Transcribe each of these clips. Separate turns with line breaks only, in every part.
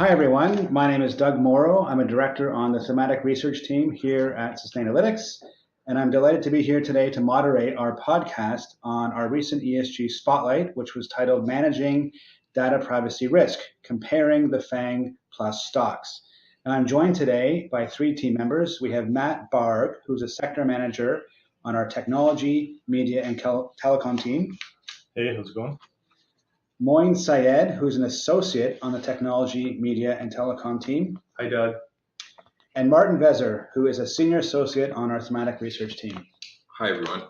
Hi, everyone. My name is Doug Morrow. I'm a director on the thematic research team here at Sustainalytics, and I'm delighted to be here today to moderate our podcast on our recent ESG Spotlight, which was titled Managing Data Privacy Risk, Comparing the FAANG Plus Stocks. And I'm joined today by three team members. We have Matt Barg, who's a sector manager on our technology, media, and telecom team.
Hey, how's it going?
Moin Syed, who's an associate on the technology, media, and telecom team.
Hi, Doug.
And Martin Vezer, who is a senior associate on our thematic research team.
Hi, everyone.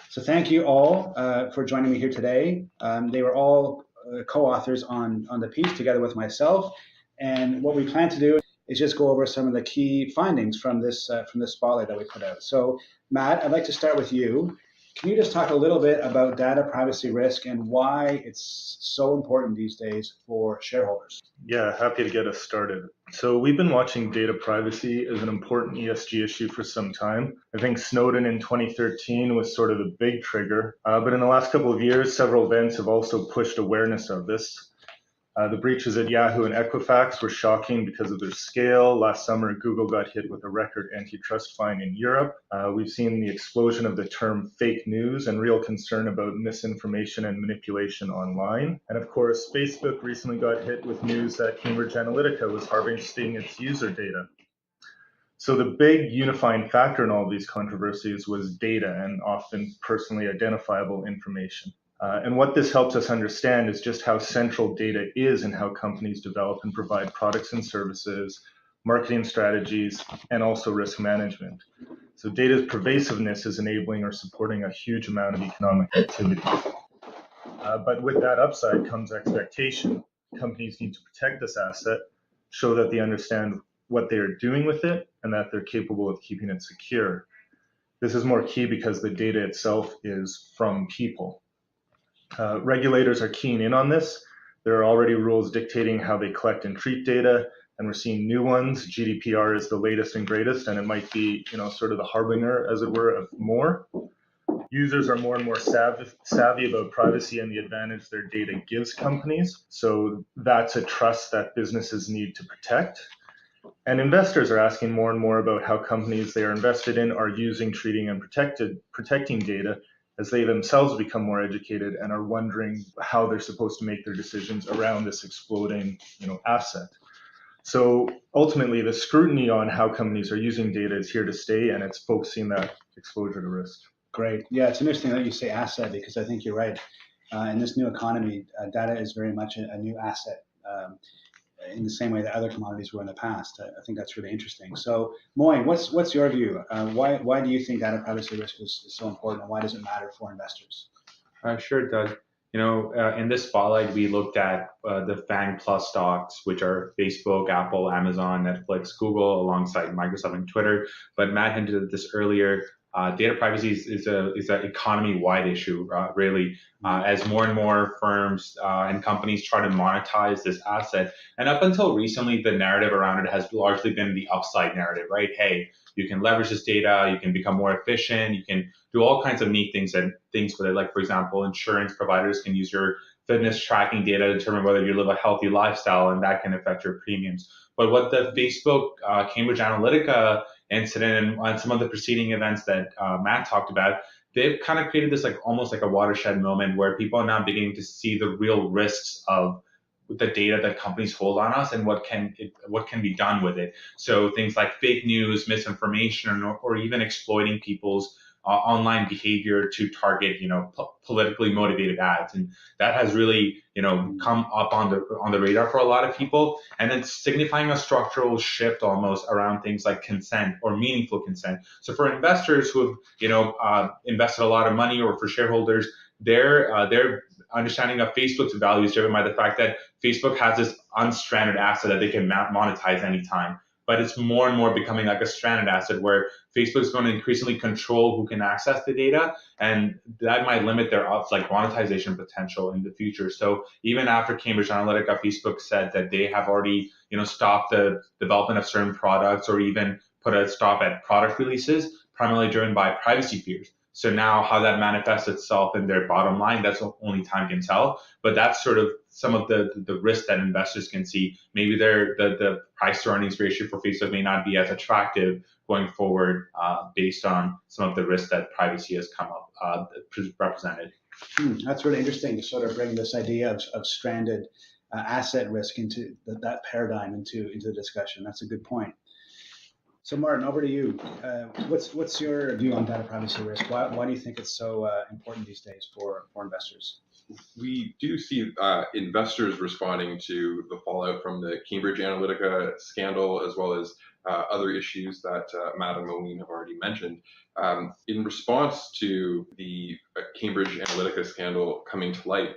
So thank you all for joining me here today. They were all co-authors on the piece together with myself. And what we plan to do is just go over some of the key findings from this spotlight that we put out. So Matt, I'd like to start with you. Can you just talk a little bit about data privacy risk and why it's so important these days for shareholders?
Yeah, happy to get us started. So we've been watching data privacy as an important ESG issue for some time. I think Snowden in 2013 was sort of the big trigger, but in the last couple of years, several events have also pushed awareness of this. The breaches at Yahoo and Equifax were shocking because of their scale. Last summer, Google got hit with a record antitrust fine in Europe. We've seen the explosion of the term fake news and real concern about misinformation and manipulation online. And of course, Facebook recently got hit with news that Cambridge Analytica was harvesting its user data. So the big unifying factor in all of these controversies was data and often personally identifiable information. And what this helps us understand is just how central data is in how companies develop and provide products and services, marketing strategies, and also risk management. So data's pervasiveness is enabling or supporting a huge amount of economic activity. But with that upside comes expectation. Companies need to protect this asset, show that they understand what they are doing with it, and that they're capable of keeping it secure. This is more key because the data itself is from people. Regulators are keen in on this. There are already rules dictating how they collect and treat data, and we're seeing new ones. GDPR is the latest and greatest, and it might be, sort of the harbinger, as it were, of more. Users are more and more savvy about privacy and the advantage their data gives companies. So that's a trust that businesses need to protect. And investors are asking more and more about how companies they are invested in are using, treating, and protecting data, as they themselves become more educated and are wondering how they're supposed to make their decisions around this exploding, asset. So ultimately, the scrutiny on how companies are using data is here to stay, and it's focusing that exposure to risk.
Great. Yeah, it's interesting that you say asset, because I think you're right. In this new economy, data is very much a new asset. In the same way that other commodities were in the past. I think that's really interesting. So, Moin, what's your view? Why do you think data privacy risk is so important, and why does it matter for investors?
Sure, Doug. In this spotlight, we looked at the FAANG Plus stocks, which are Facebook, Apple, Amazon, Netflix, Google, alongside Microsoft and Twitter. But Matt hinted at this earlier. Data privacy is an economy-wide issue, really, as more and more firms and companies try to monetize this asset. And up until recently, the narrative around it has largely been the upside narrative, right? Hey, you can leverage this data, you can become more efficient, you can do all kinds of neat things with it. Like, for example, insurance providers can use your fitness tracking data to determine whether you live a healthy lifestyle, and that can affect your premiums. But what the Facebook Cambridge Analytica incident and some of the preceding events that Matt talked about, they've kind of created this almost like a watershed moment where people are now beginning to see the real risks of the data that companies hold on us and what can be done with it. So things like fake news, misinformation, or even exploiting people's online behavior to target, politically motivated ads, and that has really, come up on the radar for a lot of people, and it's signifying a structural shift almost around things like consent or meaningful consent. So for investors who have, invested a lot of money, or for shareholders, their understanding of Facebook's value is driven by the fact that Facebook has this unstranded asset that they can monetize anytime. But it's more and more becoming like a stranded asset where Facebook is going to increasingly control who can access the data, and that might limit their monetization potential in the future. So even after Cambridge Analytica, Facebook said that they have already stopped the development of certain products, or even put a stop at product releases, primarily driven by privacy fears. So now how that manifests itself in their bottom line, that's only time can tell. But that's sort of some of the risk that investors can see. Maybe the price to earnings ratio for Facebook may not be as attractive going forward based on some of the risks that privacy has come up represented.
That's really interesting to sort of bring this idea of stranded asset risk into that paradigm into the discussion. That's a good point. So Martin, over to you. What's your view on data privacy risk? Why do you think it's so important these days for investors?
We do see investors responding to the fallout from the Cambridge Analytica scandal, as well as other issues that Matt and Moeen have already mentioned. In response to the Cambridge Analytica scandal coming to light,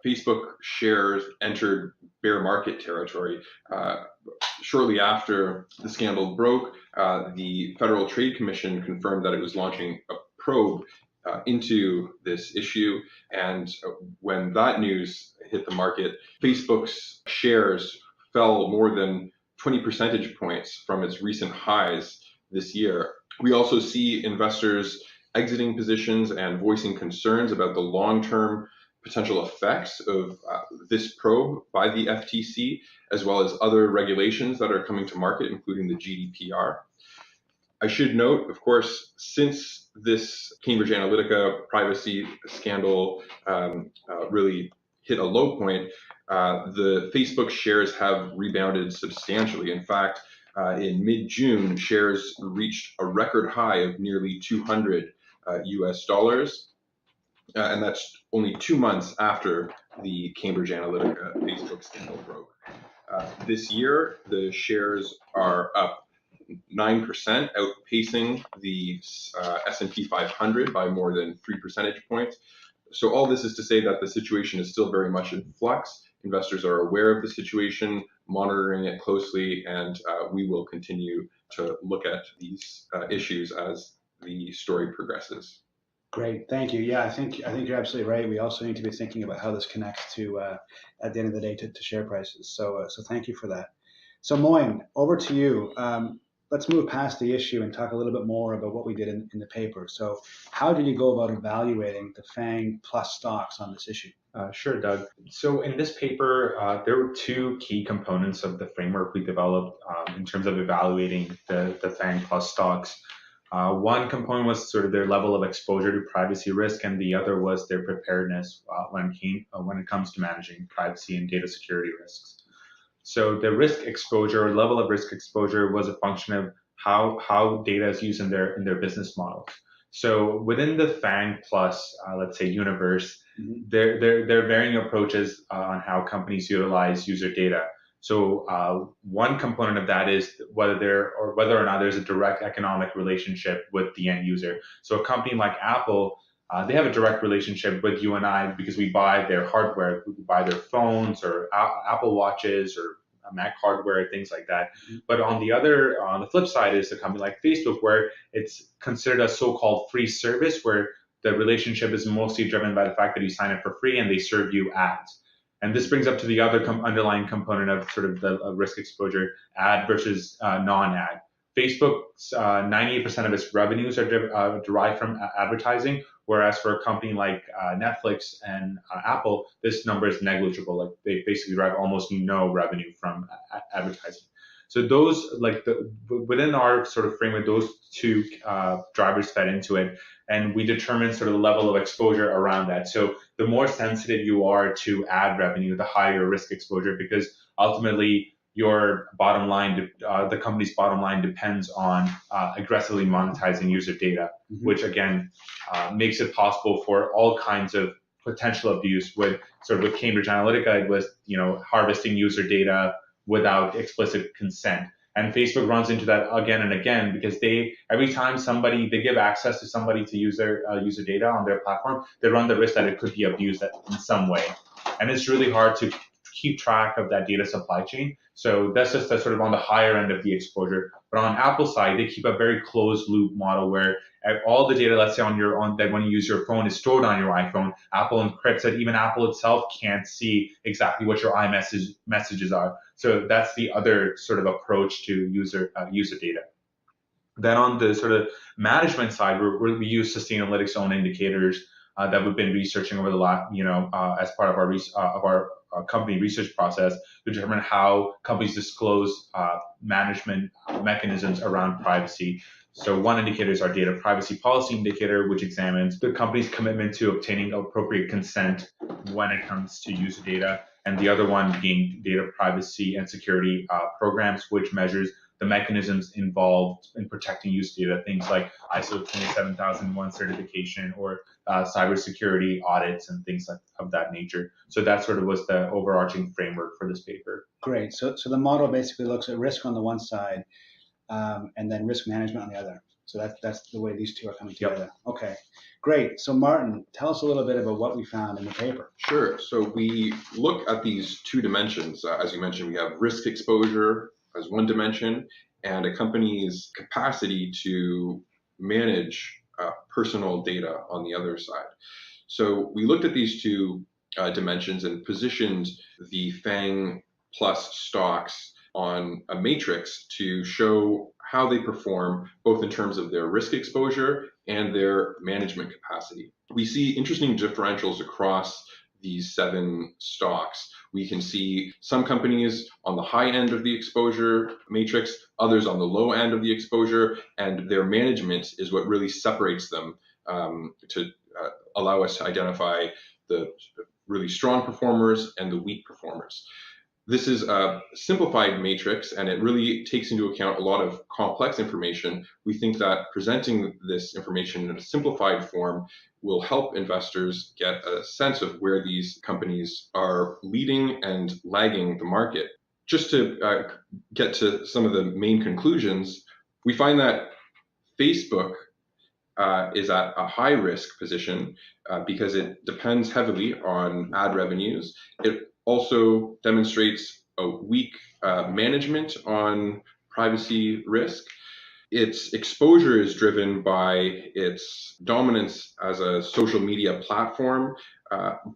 Facebook shares entered bear market territory. Shortly after the scandal broke, the Federal Trade Commission confirmed that it was launching a probe into this issue. And when that news hit the market, Facebook's shares fell more than 20 percentage points from its recent highs this year. We also see investors exiting positions and voicing concerns about the long-term potential effects of this probe by the FTC, as well as other regulations that are coming to market, including the GDPR. I should note, of course, since this Cambridge Analytica privacy scandal really hit a low point, the Facebook shares have rebounded substantially. In fact, in mid-June, shares reached a record high of nearly $200 US. And that's only 2 months after the Cambridge Analytica Facebook scandal broke. This year, the shares are up 9%, outpacing the S&P 500 by more than 3 percentage points. So all this is to say that the situation is still very much in flux. Investors are aware of the situation, monitoring it closely, and we will continue to look at these issues as the story progresses.
Great, thank you. Yeah, I think you're absolutely right. We also need to be thinking about how this connects to, at the end of the day, to share prices. So thank you for that. So Moeen, over to you. Let's move past the issue and talk a little bit more about what we did in the paper. So how did you go about evaluating the FAANG Plus stocks on this issue?
Sure, Doug. So in this paper, there were two key components of the framework we developed in terms of evaluating the FAANG Plus stocks. One component was sort of their level of exposure to privacy risk, and the other was their preparedness when it comes to managing privacy and data security risks. So the risk exposure, or level of risk exposure, was a function of how data is used in their business models. So within the FAANG Plus, let's say, universe, there are varying approaches on how companies utilize user data. So one component of that is whether or not there's a direct economic relationship with the end user. So a company like Apple, they have a direct relationship with you and I because we buy their hardware, we buy their phones or Apple Watches or Mac hardware, things like that. But on the flip side is a company like Facebook, where it's considered a so-called free service, where the relationship is mostly driven by the fact that you sign up for free and they serve you ads. And this brings up to the other underlying component of sort of the risk exposure, ad versus non-ad. Facebook's 98% of its revenues are derived from advertising, whereas for a company like Netflix and Apple, this number is negligible. Like they basically derive almost no revenue from advertising. So those, within our sort of framework, those two drivers fed into it, and we determined sort of the level of exposure around that. So the more sensitive you are to ad revenue, the higher your risk exposure, because ultimately your bottom line, the company's bottom line, depends on aggressively monetizing user data, which again makes it possible for all kinds of potential abuse. With Cambridge Analytica, it was harvesting user data without explicit consent. And Facebook runs into that again and again, because every time they give access to somebody to use their user data on their platform, they run the risk that it could be abused in some way. And it's really hard to keep track of that data supply chain. So that's just sort of on the higher end of the exposure. But on Apple's side, they keep a very closed loop model where all the data, let's say that when you use your phone, is stored on your iPhone. Apple encrypts it. Even Apple itself can't see exactly what your messages are. So that's the other sort of approach to user data. Then on the sort of management side, we use Sustainalytics own indicators that we've been researching over the last, as part of our company research process to determine how companies disclose management mechanisms around privacy. So one indicator is our data privacy policy indicator, which examines the company's commitment to obtaining appropriate consent when it comes to user data. And the other one being data privacy and security programs, which measures the mechanisms involved in protecting user data, things like ISO 27001 certification or cybersecurity audits and things of that nature. So that sort of was the overarching framework for this paper.
Great. So the model basically looks at risk on the one side and then risk management on the other. So that's the way these two are coming together. Yep. Okay, great. So Martin, tell us a little bit about what we found in the paper.
Sure. So we look at these two dimensions. As you mentioned, we have risk exposure as one dimension and a company's capacity to manage personal data on the other side. So we looked at these two dimensions and positioned the FAANG Plus stocks on a matrix to show how they perform both in terms of their risk exposure and their management capacity. We see interesting differentials across these 7 stocks. We can see some companies on the high end of the exposure matrix, others on the low end of the exposure, and their management is what really separates them to allow us to identify the really strong performers and the weak performers. This is a simplified matrix, and it really takes into account a lot of complex information. We think that presenting this information in a simplified form will help investors get a sense of where these companies are leading and lagging the market. Just to get to some of the main conclusions, we find that Facebook is at a high risk position because it depends heavily on ad revenues. It also demonstrates a weak management on privacy risk. Its exposure is driven by its dominance as a social media platform,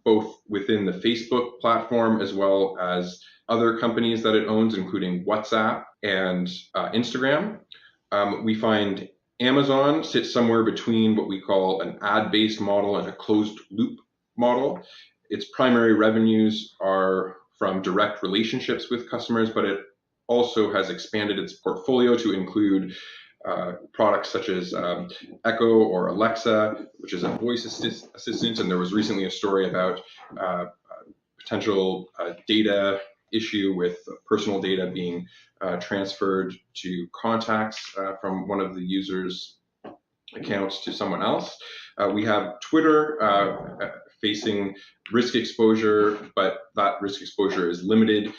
both within the Facebook platform as well as other companies that it owns, including WhatsApp and Instagram. We find Amazon sits somewhere between what we call an ad-based model and a closed loop model. Its primary revenues are from direct relationships with customers, but it also has expanded its portfolio to include products such as Echo or Alexa, which is a voice assistant. And there was recently a story about potential data issue with personal data being transferred to contacts from one of the users' accounts to someone else. We have Twitter facing risk exposure, but that risk exposure is limited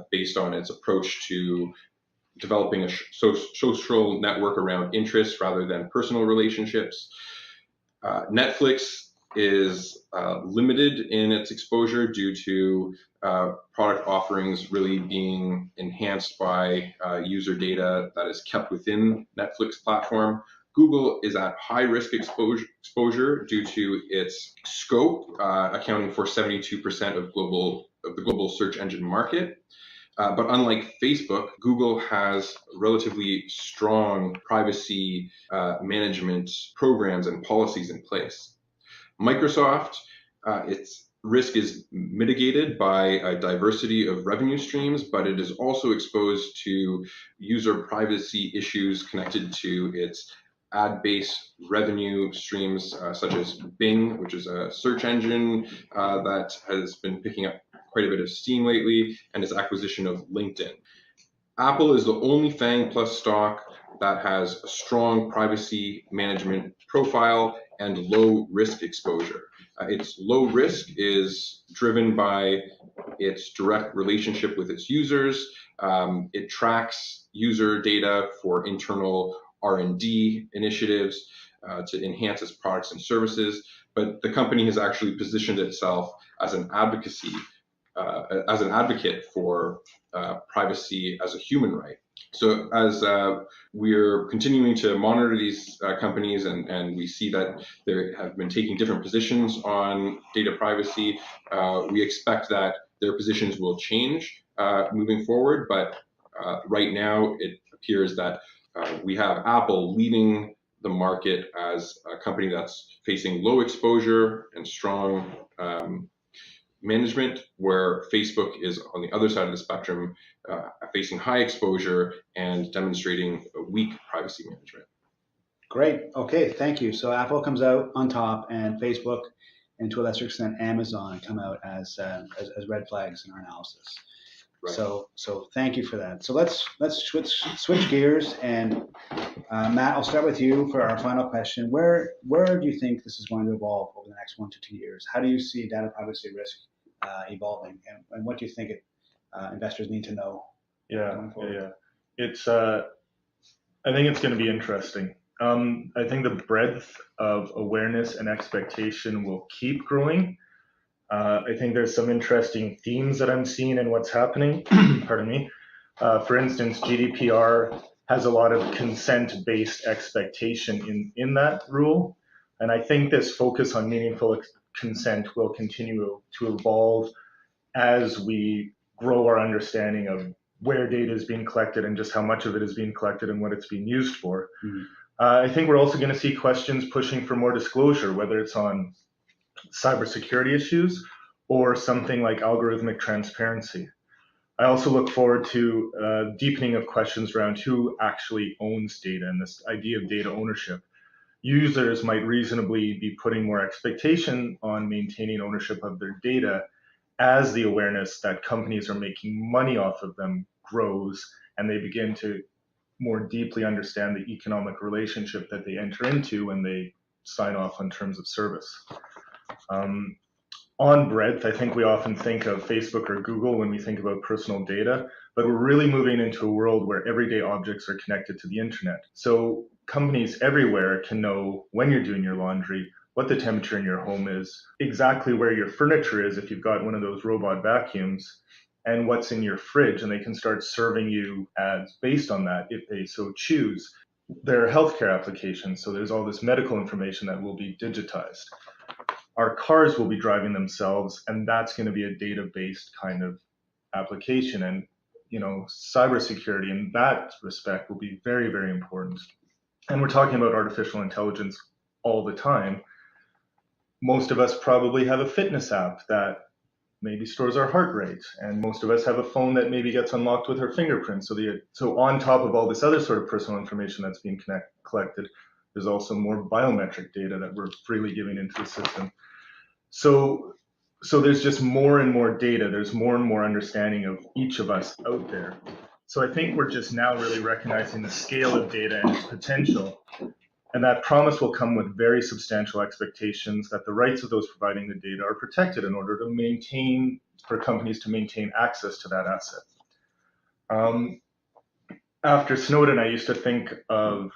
based on its approach to developing a social network around interests rather than personal relationships. Netflix is limited in its exposure due to product offerings really being enhanced by user data that is kept within Netflix platform. Google is at high risk exposure due to its scope, accounting for 72% of the global search engine market. But unlike Facebook, Google has relatively strong privacy management programs and policies in place. Microsoft, its risk is mitigated by a diversity of revenue streams, but it is also exposed to user privacy issues connected to its ad-based revenue streams, such as Bing, which is a search engine that has been picking up quite a bit of steam lately, and its acquisition of LinkedIn. Apple is the only FAANG Plus stock that has a strong privacy management profile and low risk exposure. Its low risk is driven by its direct relationship with its users. It tracks user data for internal R&D initiatives to enhance its products and services, but the company has actually positioned itself as an advocate for privacy as a human right. So as we're continuing to monitor these companies and we see that they have been taking different positions on data privacy, we expect that their positions will change moving forward, but right now it appears that We have Apple leading the market as a company that's facing low exposure and strong management, where Facebook is on the other side of the spectrum, facing high exposure and demonstrating weak privacy management.
Great. Okay, thank you. So Apple comes out on top, and Facebook, and to a lesser extent Amazon, come out as red flags in our analysis. Right. So thank you for that. So let's switch gears, and Matt, I'll start with you for our final question. Where do you think this is going to evolve over the next 1 to 2 years? How do you see data privacy risk evolving, and what do you think investors need to know?
It's I think it's going to be interesting. I think the breadth of awareness and expectation will keep growing. I think there's some interesting themes that I'm seeing in what's happening. Pardon me. For instance, GDPR has a lot of consent-based expectation in that rule. And I think this focus on meaningful consent will continue to evolve as we grow our understanding of where data is being collected and just how much of it is being collected and what it's being used for. Mm-hmm. I think we're also going to see questions pushing for more disclosure, whether it's on cybersecurity issues or something like algorithmic transparency. I also look forward to deepening of questions around who actually owns data and this idea of data ownership. Users might reasonably be putting more expectation on maintaining ownership of their data as the awareness that companies are making money off of them grows, and they begin to more deeply understand the economic relationship that they enter into when they sign off on terms of service. On breadth, I think we often think of Facebook or Google when we think about personal data, but we're really moving into a world where everyday objects are connected to the internet. So companies everywhere can know when you're doing your laundry, what the temperature in your home is, exactly where your furniture is if you've got one of those robot vacuums, and what's in your fridge, and they can start serving you ads based on that if they so choose. There are healthcare applications, so there's all this medical information that will be digitized. Our cars will be driving themselves, and that's going to be a data-based kind of application. And cybersecurity in that respect will be very, very important. And we're talking about artificial intelligence all the time. Most of us probably have a fitness app that maybe stores our heart rate, and most of us have a phone that maybe gets unlocked with our fingerprint. So on top of all this other sort of personal information that's being collected, there's also more biometric data that we're freely giving into the system. So there's just more and more data. There's more and more understanding of each of us out there. So I think we're just now really recognizing the scale of data and its potential. And that promise will come with very substantial expectations that the rights of those providing the data are protected in order to for companies to maintain access to that asset. After Snowden, I used to think of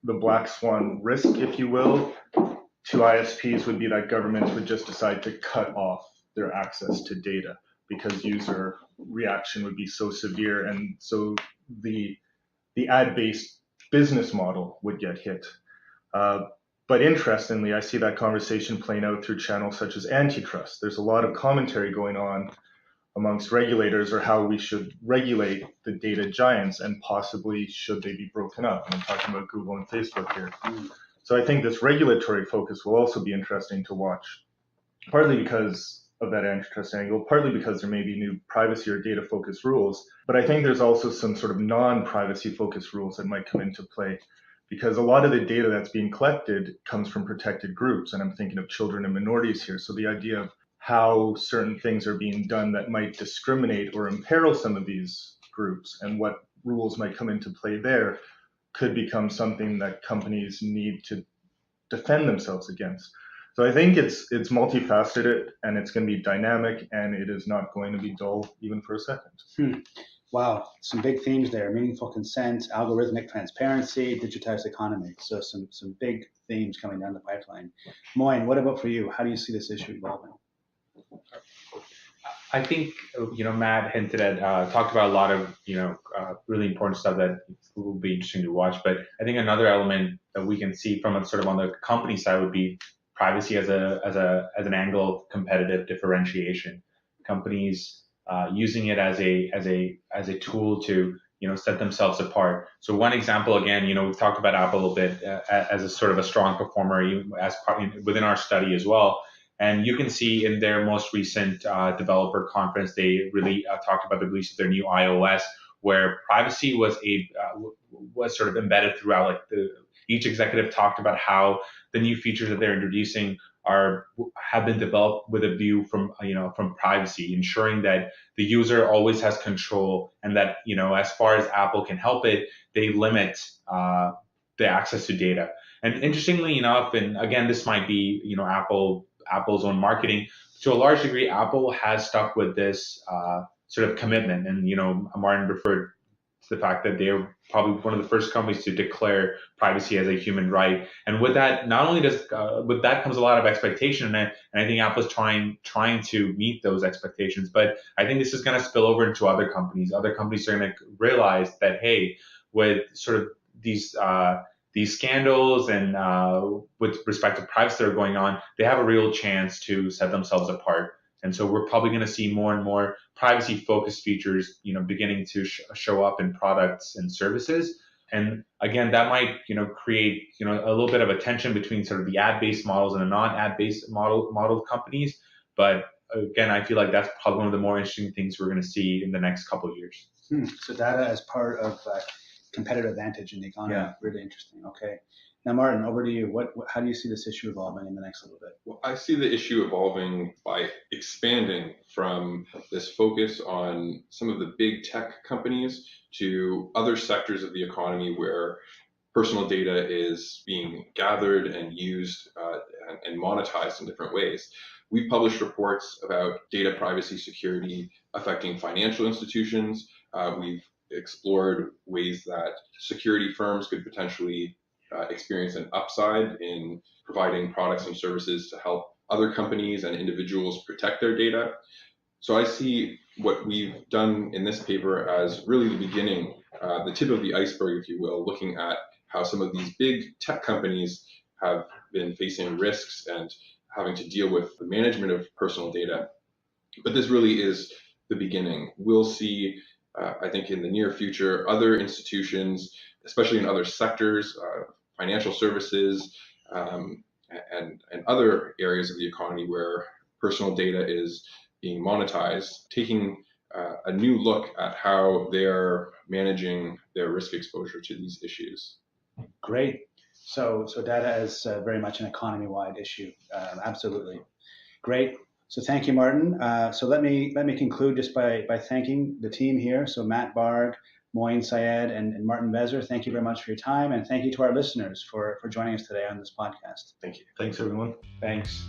the black swan risk, if you will, to ISPs would be that governments would just decide to cut off their access to data because user reaction would be so severe, and so the ad-based business model would get hit. But interestingly, I see that conversation playing out through channels such as antitrust. There's a lot of commentary going on amongst regulators or how we should regulate the data giants, and possibly should they be broken up. And I'm talking about Google and Facebook here. So I think this regulatory focus will also be interesting to watch, partly because of that antitrust angle, partly because there may be new privacy or data focused rules. But I think there's also some sort of non-privacy focused rules that might come into play, because a lot of the data that's being collected comes from protected groups. And I'm thinking of children and minorities here. So the idea of how certain things are being done that might discriminate or imperil some of these groups, and what rules might come into play there, could become something that companies need to defend themselves against. So I think it's multifaceted, and it's going to be dynamic, and it is not going to be dull even for a second.
Wow, some big themes there: meaningful consent, algorithmic transparency, digitized economy. So some big themes coming down the pipeline. Moin, what about for you? How do you see this issue evolving?
I think, Matt hinted at, talked about a lot of, really important stuff that will be interesting to watch. But I think another element that we can see from sort of on the company side would be privacy as an angle of competitive differentiation. Companies using it as a tool to, set themselves apart. So one example, again, we've talked about Apple a little bit as a sort of a strong performer as part within our study as well. And you can see in their most recent developer conference, they really talked about the release of their new iOS, where privacy was was sort of embedded throughout. Like each executive talked about how the new features that they're introducing have been developed with a view from privacy, ensuring that the user always has control, and that as far as Apple can help it, they limit the access to data. And interestingly enough, and again, this might be Apple's own marketing. To a large degree, Apple has stuck with this sort of commitment. And, Martin referred to the fact that they're probably one of the first companies to declare privacy as a human right. And with that, not only with that comes a lot of expectation, and I think Apple's trying to meet those expectations. But I think this is going to spill over into other companies. Other companies are going to realize that, hey, with sort of these scandals and with respect to privacy that are going on, they have a real chance to set themselves apart. And so we're probably going to see more and more privacy-focused features, beginning to show up in products and services. And again, that might, create, a little bit of a tension between sort of the ad-based models and the non-ad-based model companies. But again, I feel like that's probably one of the more interesting things we're going to see in the next couple of years.
So data as part of competitive advantage in the economy.
Yeah.
Really interesting. Okay. Now, Martin, over to you. How do you see this issue evolving in the next little bit?
Well, I see the issue evolving by expanding from this focus on some of the big tech companies to other sectors of the economy where personal data is being gathered and used and monetized in different ways. We've published reports about data privacy security affecting financial institutions. We've explored ways that security firms could potentially experience an upside in providing products and services to help other companies and individuals protect their data. So I see what we've done in this paper as really the beginning, the tip of the iceberg, if you will, looking at how some of these big tech companies have been facing risks and having to deal with the management of personal data. But this really is the beginning. We'll see, I think in the near future, other institutions, especially in other sectors, financial services, and other areas of the economy where personal data is being monetized, taking a new look at how they're managing their risk exposure to these issues.
Great. So data is very much an economy-wide issue. Absolutely. Great. So thank you, Martin. So let me conclude just by thanking the team here. So Matt Barg, Moin Syed, and Martin Bezer, thank you very much for your time, and thank you to our listeners for joining us today on this podcast.
Thank you. Thanks, everyone.
Thanks.